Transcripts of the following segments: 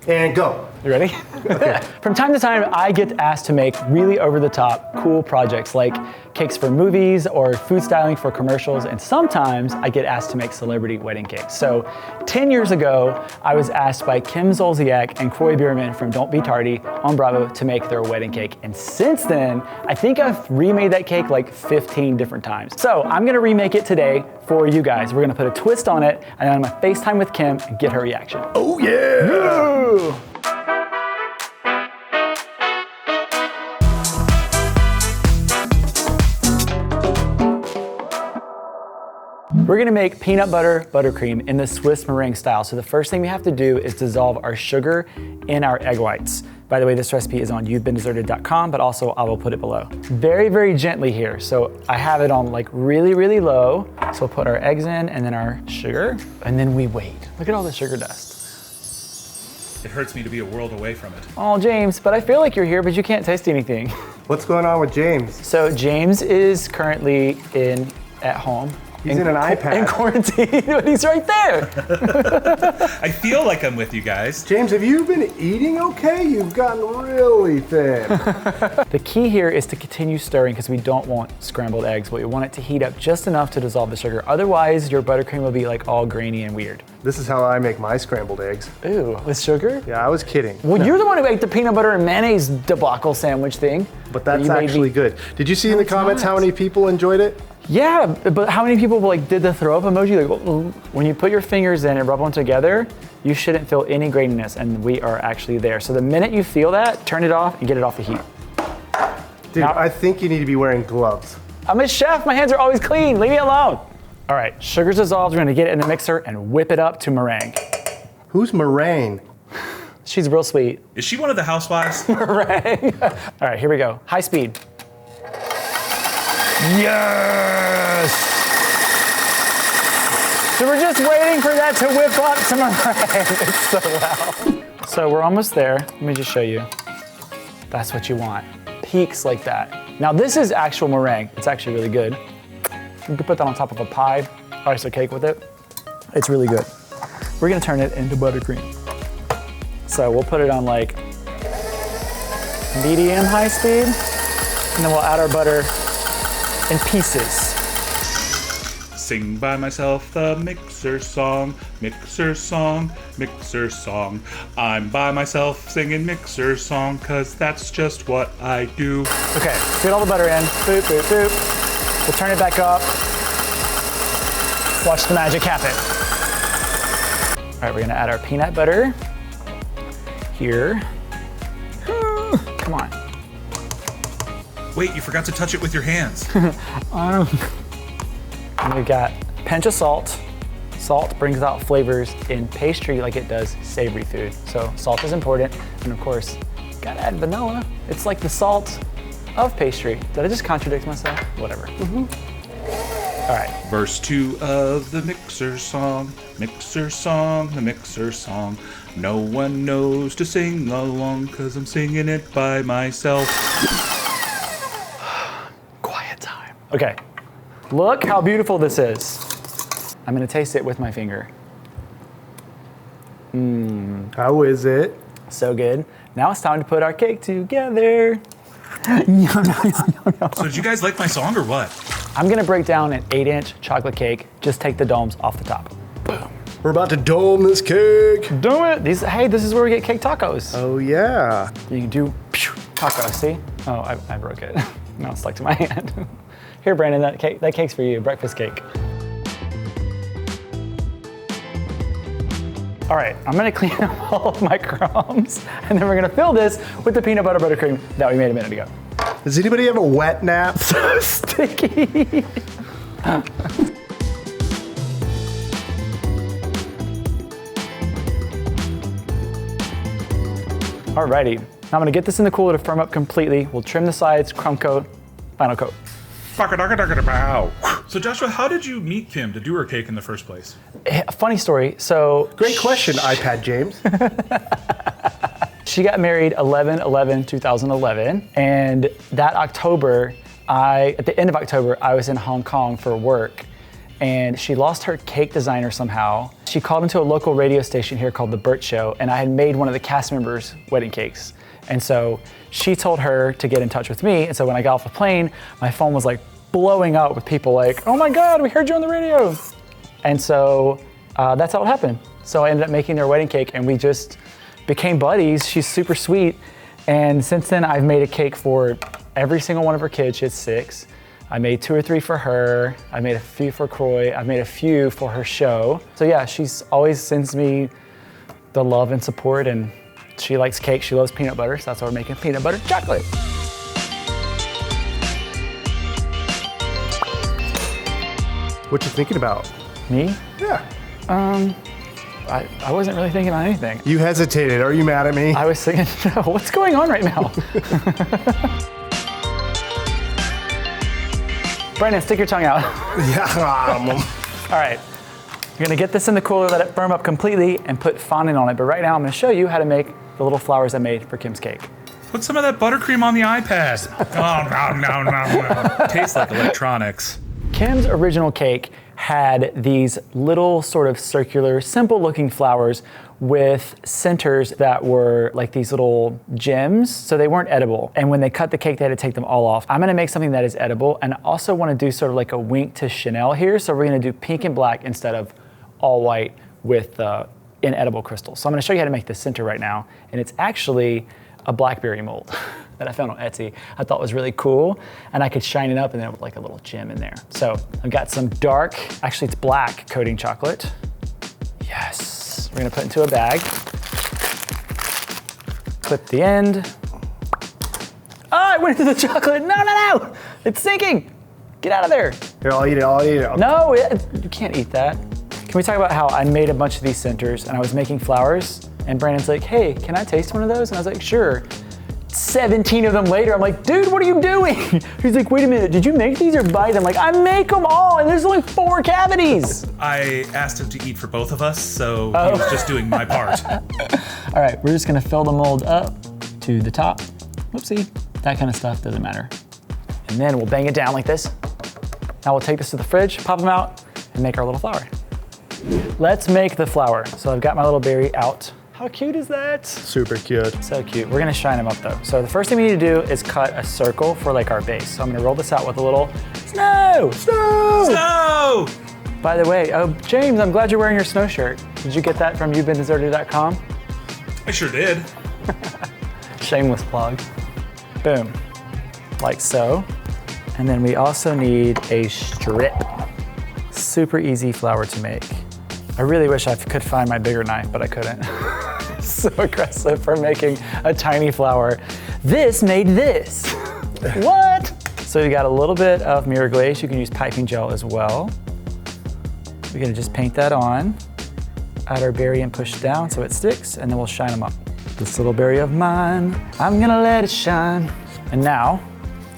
And go. You ready? Okay. From time to time, I get asked to make really over-the-top, cool projects like cakes for movies or food styling for commercials, and sometimes I get asked to make celebrity wedding cakes. So 10 years ago, I was asked by Kim Zolciak and Kroy from Don't Be Tardy on Bravo to make their wedding cake. And since then, I think I've remade that cake like 15 different times. So I'm gonna remake it today for you guys. We're gonna put a twist on it, and I'm gonna FaceTime with Kim and get her reaction. Oh yeah! Woo! We're gonna make peanut butter buttercream in the Swiss meringue style. So the first thing we have to do is dissolve our sugar in our egg whites. By the way, this recipe is on you'vebeendeserted.com, but also I will put it below. Very, very gently here. So I have it on like really, really low. So we'll put our eggs in and then our sugar, and then we wait. Look at all the sugar dust. It hurts me to be a world away from it. Oh, James, but I feel like you're here, but you can't taste anything. What's going on with James? So James is currently at home. He's in an iPad. In quarantine, but he's right there. I feel like I'm with you guys. James, have you been eating okay? You've gotten really thin. The key here is to continue stirring because we don't want scrambled eggs, but we want it to heat up just enough to dissolve the sugar. Otherwise, your buttercream will be like all grainy and weird. This is how I make my scrambled eggs. Ooh, with sugar? Yeah, I was kidding. Well, you're the one who ate the peanut butter and mayonnaise debacle sandwich thing. But that's actually good. Did you see in the comments how many people enjoyed it? Yeah, but how many people like did the throw up emoji? Like, when you put your fingers in and rub them together, you shouldn't feel any graininess, and we are actually there. So the minute you feel that, turn it off and get it off the heat. Dude, now, I think you need to be wearing gloves. I'm a chef, my hands are always clean, leave me alone. All right, sugar's dissolved, we're gonna get it in the mixer and whip it up to meringue. Who's Meringue? She's real sweet. Is she one of the housewives? Meringue. All right, here we go, high speed. Yes! So we're just waiting for that to whip up to meringue. It's so loud. So we're almost there. Let me just show you. That's what you want. Peaks like that. Now this is actual meringue. It's actually really good. You can put that on top of a pie, ice a cake with it. It's really good. We're gonna turn it into buttercream. So we'll put it on like medium high speed, and then we'll add our butter in pieces. Sing by myself the mixer song, mixer song, mixer song. I'm by myself singing mixer song, cause that's just what I do. Okay, get all the butter in, boop, boop, boop. We'll turn it back up. Watch the magic happen. All right, we're gonna add our peanut butter here. Come on. Wait, you forgot to touch it with your hands. And we've got a pinch of salt. Salt brings out flavors in pastry like it does savory food. So salt is important. And of course, gotta add vanilla. It's like the salt of pastry. Did I just contradict myself? Whatever. All right. Verse 2 of the mixer song, the mixer song. No one knows to sing along, cause I'm singing it by myself. Okay, look how beautiful this is. I'm gonna taste it with my finger. How is it? So good. Now it's time to put our cake together. So did you guys like my song or what? I'm gonna break down an 8-inch chocolate cake. Just take the domes off the top. Boom. We're about to dome this cake. Do it. Hey, this is where we get cake tacos. Oh yeah. You can do tacos, see? Oh, I broke it. Now it's stuck to my hand. Here, Brandon, that cake's for you, breakfast cake. All right, I'm gonna clean up all of my crumbs, and then we're gonna fill this with the peanut butter buttercream that we made a minute ago. Does anybody have a wet nap? So sticky. Alrighty, now I'm gonna get this in the cooler to firm up completely. We'll trim the sides, crumb coat, final coat. So Joshua, how did you meet Kim to do her cake in the first place? Funny story, so. Great question, iPad James. She got married 11/11/2011, and that October, at the end of October, I was in Hong Kong for work, and she lost her cake designer somehow, She called into a local radio station here called The Burt Show, and I had made one of the cast members' wedding cakes. And so she told her to get in touch with me, and so when I got off the plane, my phone was like blowing up with people like, oh my God, we heard you on the radio. And so that's how it happened. So I ended up making their wedding cake, and we just became buddies. She's super sweet. And since then, I've made a cake for every single one of her kids. She has 6. I made 2 or 3 for her. I made a few for Kroy. I've made a few for her show. So yeah, she's always sends me the love and support, and she likes cake. She loves peanut butter, so that's why we're making peanut butter chocolate. What you thinking about? Me? Yeah. I wasn't really thinking on anything. You hesitated. Are you mad at me? I was thinking, no, what's going on right now? Brandon, stick your tongue out. Yeah. All right, I'm gonna get this in the cooler, let it firm up completely, and put fondant on it. But right now, I'm gonna show you how to make the little flowers I made for Kim's cake. Put some of that buttercream on the iPad. Oh, no. Tastes like electronics. Kim's original cake had these little sort of circular, simple looking flowers with centers that were like these little gems, so they weren't edible. And when they cut the cake, they had to take them all off. I'm gonna make something that is edible, and I also wanna do sort of like a wink to Chanel here, so we're gonna do pink and black instead of all white with inedible crystals. So I'm gonna show you how to make the center right now, and it's actually a blackberry mold that I found on Etsy. I thought was really cool, and I could shine it up and then with like a little gem in there. So I've got some dark, actually it's black coating chocolate. Yes, we're gonna put into a bag. Clip the end. Oh, it went into the chocolate. No, it's sinking. Get out of there. Here, I'll eat it, Okay. No, you can't eat that. Can we talk about how I made a bunch of these centers and I was making flowers, and Brandon's like, hey, can I taste one of those? And I was like, sure. 17 of them later, I'm like, dude, what are you doing? He's like, wait a minute, did you make these or buy them? Like, I make them all, and there's only 4 cavities. I asked him to eat for both of us, so he was just doing my part. All right, we're just gonna fill the mold up to the top. Whoopsie, that kind of stuff doesn't matter. And then we'll bang it down like this. Now we'll take this to the fridge, pop them out, and make our little flower. Let's make the flower. So I've got my little berry out. How cute is that? Super cute. So cute. We're gonna shine them up though. So the first thing we need to do is cut a circle for like our base. So I'm gonna roll this out with a little snow. Snow! No! By the way, James, I'm glad you're wearing your snow shirt. Did you get that from youbeendeserted.com? I sure did. Shameless plug. Boom, like so. And then we also need a strip. Super easy flower to make. I really wish I could find my bigger knife, but I couldn't. So aggressive for making a tiny flower. This made this. What? So you got a little bit of mirror glaze. You can use piping gel as well. We're gonna just paint that on, add our berry and push down so it sticks, and then we'll shine them up. This little berry of mine, I'm gonna let it shine. And now,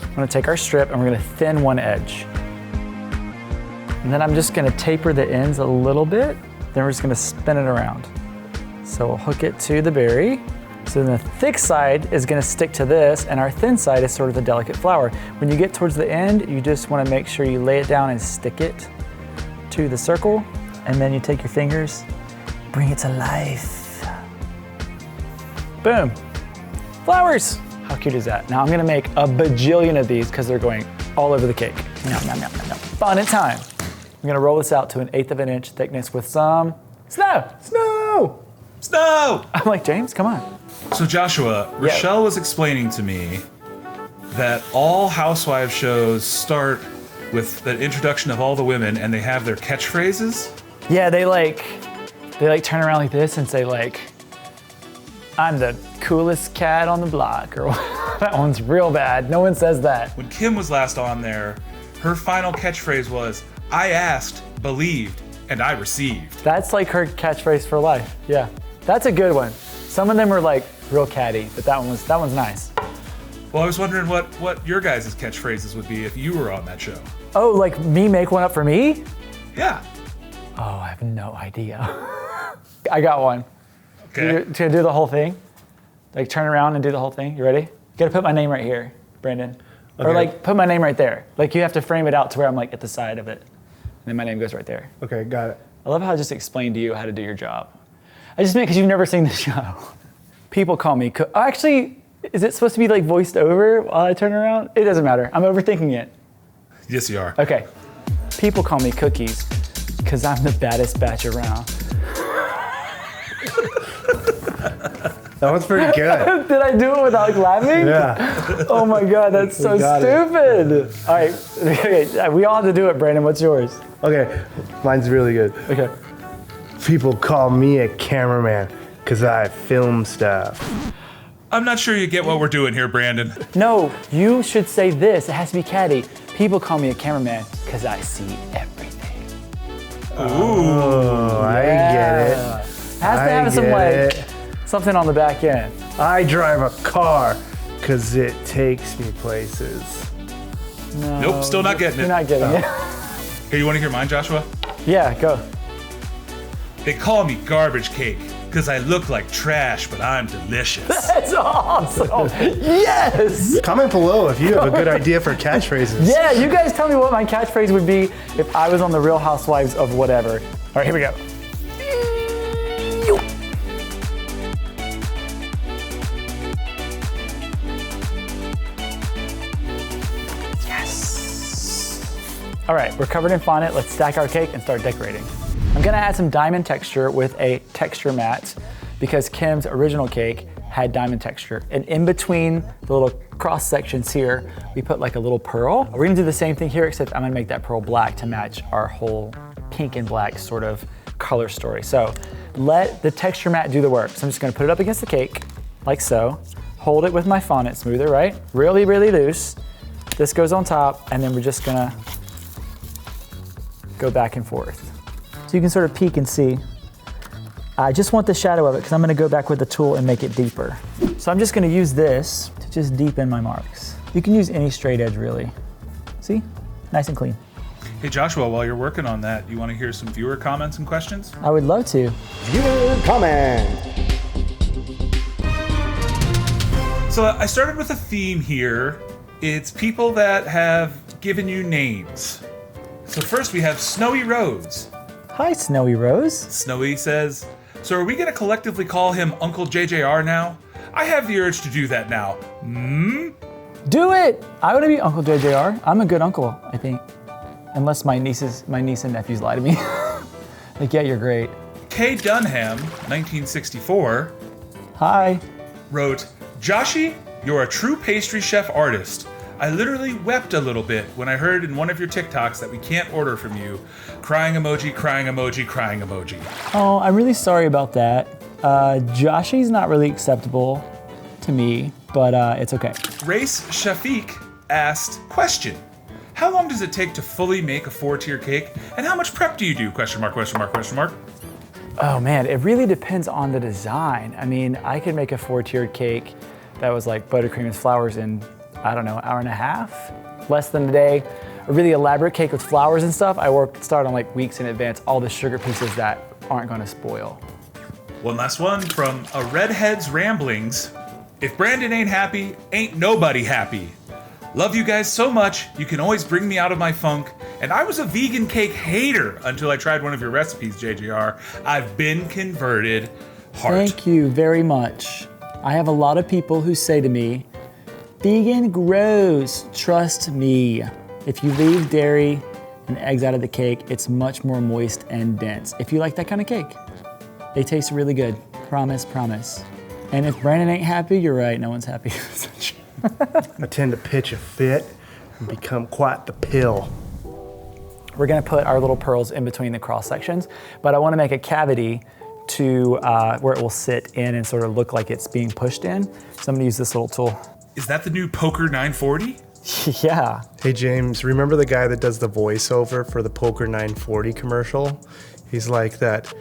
I'm gonna take our strip and we're gonna thin one edge. And then I'm just gonna taper the ends a little bit, then we're just gonna spin it around. So we'll hook it to the berry. So then the thick side is gonna stick to this, and our thin side is sort of the delicate flower. When you get towards the end, you just wanna make sure you lay it down and stick it to the circle, and then you take your fingers, bring it to life. Boom, flowers. How cute is that? Now I'm gonna make a bajillion of these because they're going all over the cake. Nom, nom, nom, nom, nom. Fondant time. I'm gonna roll this out to 1/8 of an inch thickness with some snow. Snow! Snow! I'm like, James, come on. So Joshua, Rochelle was explaining to me that all housewives shows start with the introduction of all the women and they have their catchphrases. Yeah, they like turn around like this and say like, I'm the coolest cat on the block, or that one's real bad. No one says that. When Kim was last on there, her final catchphrase was, I asked, believed, and I received. That's like her catchphrase for life. Yeah, that's a good one. Some of them are like real catty, but that one's nice. Well, I was wondering what your guys' catchphrases would be if you were on that show. Oh, like me make one up for me? Yeah. Oh, I have no idea. I got one. Okay. To do the whole thing? Like turn around and do the whole thing? You ready? You gotta put my name right here, Brandon. Okay. Or like put my name right there. Like you have to frame it out to where I'm like at the side of it. And then my name goes right there. Okay, got it. I love how I just explained to you how to do your job. I just meant because you've never seen the show. People call me actually, is it supposed to be like voiced over while I turn around? It doesn't matter. I'm overthinking it. Yes, you are. Okay. People call me Cookies because I'm the baddest batch around. That was pretty good. Did I do it without laughing? Yeah. Oh my God, that's so stupid. All right, okay, we all have to do it, Brandon. What's yours? Okay, mine's really good. Okay. People call me a cameraman because I film stuff. I'm not sure you get what we're doing here, Brandon. No, you should say this. It has to be catty. People call me a cameraman because I see everything. Oh, I get it. Has to have some like something on the back end. I drive a car because it takes me places. No, Nope, still not getting it. You're not getting it. Hey, you want to hear mine, Joshua? Yeah, go. They call me garbage cake because I look like trash, but I'm delicious. That's awesome. Yes. Comment below if you have a good idea for catchphrases. Yeah, you guys tell me what my catchphrase would be if I was on the Real Housewives of whatever. All right, here we go. All right, we're covered in fondant. Let's stack our cake and start decorating. I'm gonna add some diamond texture with a texture mat because Kim's original cake had diamond texture. And in between the little cross sections here, we put like a little pearl. We're gonna do the same thing here, except I'm gonna make that pearl black to match our whole pink and black sort of color story. So let the texture mat do the work. So I'm just gonna put it up against the cake, like so. Hold it with my fondant smoother, right? Really, really loose. This goes on top, and then we're just gonna go back and forth. So you can sort of peek and see. I just want the shadow of it because I'm gonna go back with the tool and make it deeper. So I'm just gonna use this to just deepen my marks. You can use any straight edge really. See? Nice and clean. Hey, Joshua, while you're working on that, you want to hear some viewer comments and questions? I would love to. Viewer comment. So I started with a theme here. It's people that have given you names. So first we have Snowy Rose. Hi, Snowy Rose. Snowy says, so are we going to collectively call him Uncle JJR now? I have the urge to do that now. Do it! I want to be Uncle JJR. I'm a good uncle, I think. Unless my niece and nephews lie to me. Like, yeah, you're great. Kay Dunham, 1964, Hi. wrote, Joshy, you're a true pastry chef artist. I literally wept a little bit when I heard in one of your TikToks that we can't order from you. Crying emoji, crying emoji, crying emoji. Oh, I'm really sorry about that. Joshy's not really acceptable to me, but it's okay. Race Shafiq asked, question, how long does it take to fully make a 4-tier cake? And how much prep do you do? Question mark, question mark, question mark. Oh man, it really depends on the design. I mean, I could make a 4-tiered cake that was like buttercream and flowers in, I don't know, hour and a half, less than a day. A really elaborate cake with flowers and stuff, start on like weeks in advance, all the sugar pieces that aren't gonna spoil. One last one from A Redhead's Ramblings. If Brandon ain't happy, ain't nobody happy. Love you guys so much, you can always bring me out of my funk. And I was a vegan cake hater until I tried one of your recipes, JJR. I've been converted. Heart. Thank you very much. I have a lot of people who say to me, vegan gross, trust me. If you leave dairy and eggs out of the cake, it's much more moist and dense. If you like that kind of cake, they taste really good. Promise, promise. And if Brandon ain't happy, you're right, no one's happy. I tend to pitch a fit and become quite the pill. We're gonna put our little pearls in between the cross sections, but I wanna make a cavity to where it will sit in and sort of look like it's being pushed in. So I'm gonna use this little tool. Is that the new Poker 940? Yeah. Hey James, remember the guy that does the voiceover for the Poker 940 commercial? He's like that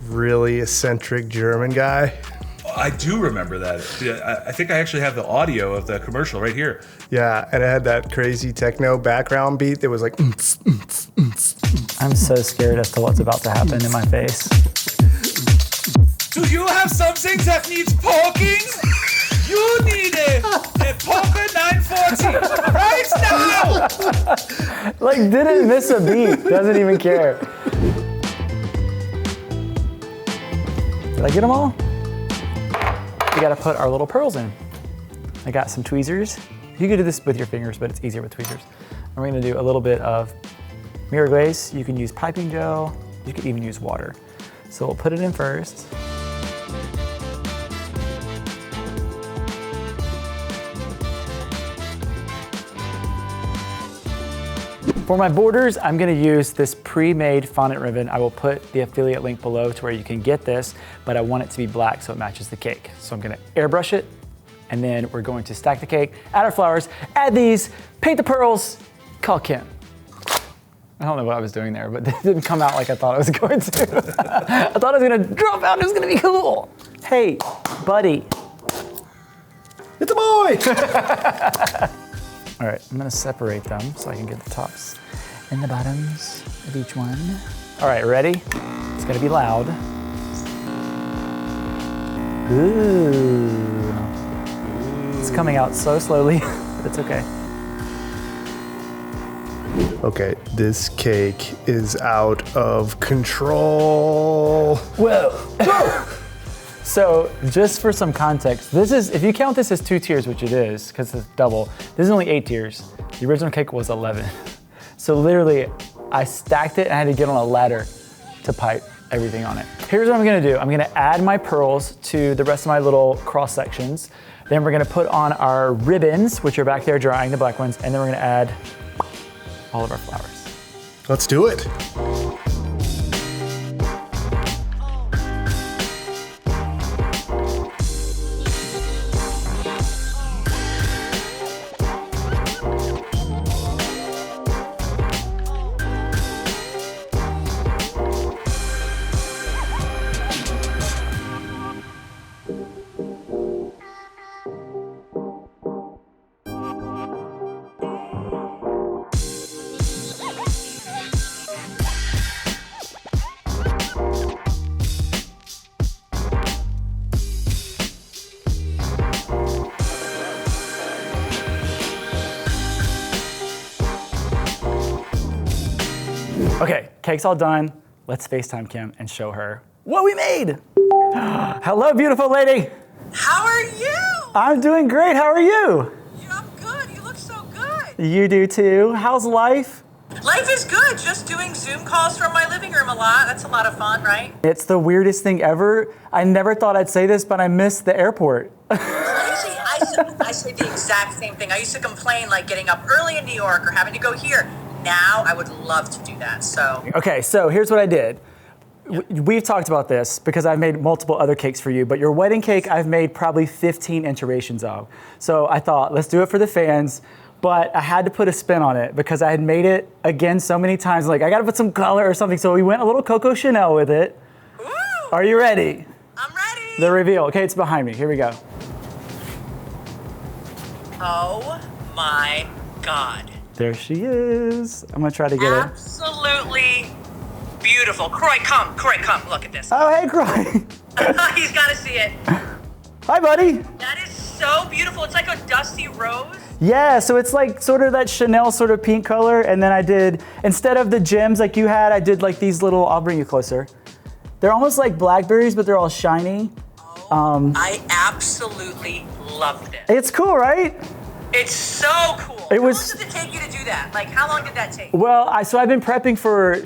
really eccentric German guy. I do remember that. I think I actually have the audio of the commercial right here. Yeah, and it had that crazy techno background beat that was like. I'm so scared as to what's about to happen in my face. Do you have something that needs poking? You need a Poker 940 right now! Like, didn't miss a beat, doesn't even care. Did I get them all? We gotta put our little pearls in. I got some tweezers. You can do this with your fingers, but it's easier with tweezers. And we're gonna do a little bit of mirror glaze. You can use piping gel. You could even use water. So we'll put it in first. For my borders, I'm gonna use this pre-made fondant ribbon. I will put the affiliate link below to where you can get this, but I want it to be black so it matches the cake. So I'm gonna airbrush it, and then we're going to stack the cake, add our flowers, add these, paint the pearls, call Kim. I don't know what I was doing there, but it didn't come out like I thought it was going to. I thought it was gonna drop out and it was gonna be cool. Hey, buddy. It's a boy! All right, I'm gonna separate them so I can get the tops and the bottoms of each one. All right, ready? It's gonna be loud. Ooh. It's coming out so slowly, but it's okay. Okay, this cake is out of control. Whoa. So just for some context, this is, if you count this as 2 tiers, which it is, because it's double, this is only 8 tiers. The original cake was 11. So literally, I stacked it and I had to get on a ladder to pipe everything on it. Here's what I'm gonna do. I'm gonna add my pearls to the rest of my little cross sections. Then we're gonna put on our ribbons, which are back there drying, the black ones, and then we're gonna add all of our flowers. Let's do it. Okay, cake's all done. Let's FaceTime Kim and show her what we made. Hello, beautiful lady. How are you? I'm doing great, how are you? Yeah, I'm good. You look so good. You do too. How's life? Life is good. Just doing Zoom calls from my living room a lot. That's a lot of fun, right? It's the weirdest thing ever. I never thought I'd say this, but I miss the airport. I say the exact same thing. I used to complain like getting up early in New York or having to go here. Now I would love to do that, so. Okay, so here's what I did. We've talked about this because I've made multiple other cakes for you, but your wedding cake I've made probably 15 iterations of. So I thought, let's do it for the fans, but I had to put a spin on it because I had made it again so many times, like I gotta put some color or something, so we went a little Coco Chanel with it. Woo! Are you ready? I'm ready. The reveal, okay, it's behind me, here we go. Oh my God. There she is. I'm gonna try to get it. Absolutely beautiful. Kroy, come, look at this. Oh, hey, Kroy. He's gotta see it. Hi, buddy. That is so beautiful. It's like a dusty rose. Yeah, so it's like sort of that Chanel sort of pink color, and then I did, instead of the gems like you had, I did like these little, I'll bring you closer. They're almost like blackberries, but they're all shiny. I absolutely loved it. It's cool, right? It's so cool. It How was- long did it take you to do that? Like, how long did that take? Well, so I've been prepping for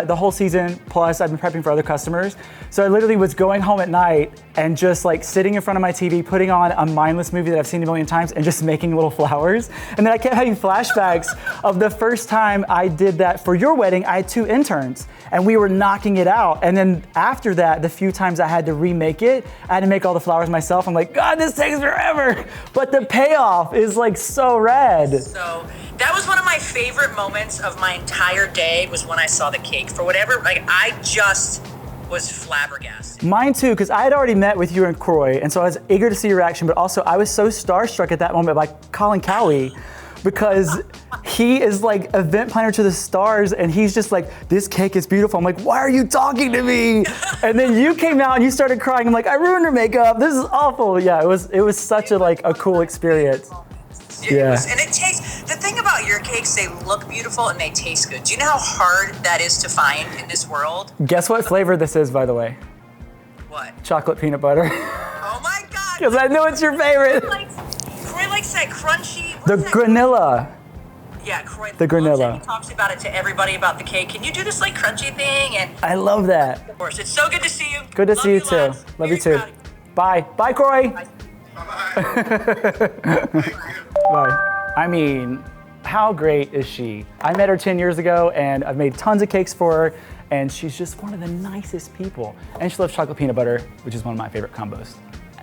the whole season, plus I've been prepping for other customers. So I literally was going home at night and just like sitting in front of my TV, putting on a mindless movie that I've seen a million times and just making little flowers. And then I kept having flashbacks of the first time I did that for your wedding. I had 2 interns and we were knocking it out. And then after that, the few times I had to remake it, I had to make all the flowers myself. I'm like, God, this takes forever. But the payoff is like so rad. So that was one of my favorite moments of my entire day was when I saw the cake. For whatever, like I just was flabbergasted. Mine too, because I had already met with you and Kroy, and so I was eager to see your reaction, but also I was so starstruck at that moment by Colin Cowie, because he is like event planner to the stars, and he's just like, this cake is beautiful. I'm like, why are you talking to me? And then you came out and you started crying. I'm like, I ruined her makeup. This is awful. Yeah, it was such a cool experience. Yeah. And it tastes, the thing about your cakes, they look beautiful and they taste good. Do you know how hard that is to find in this world? Guess what flavor this is, by the way? What? What? Chocolate peanut butter. Oh my God. Because I know it's your favorite. Kroy likes that crunchy. The what's that? granilla. Yeah, Kroy. The loves it. granilla. He talks about it to everybody about the cake. Can you do this like crunchy thing? And I love that. of course, it's so good to see you. Good to Love see you too. lots. Love you Very too. proud of you. Bye. Bye, Kroy. Bye. Bye. I mean, how great is she? I met her 10 years ago and I've made tons of cakes for her and she's just one of the nicest people. And she loves chocolate peanut butter, which is one of my favorite combos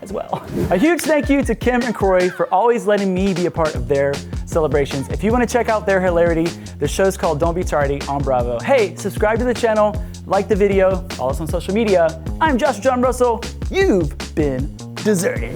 as well. A huge thank you to Kim and Kroy for always letting me be a part of their celebrations. If you want to check out their hilarity, the show's called Don't Be Tardy on Bravo. Hey, subscribe to the channel, like the video, follow us on social media. I'm Josh John Russell. You've been deserted.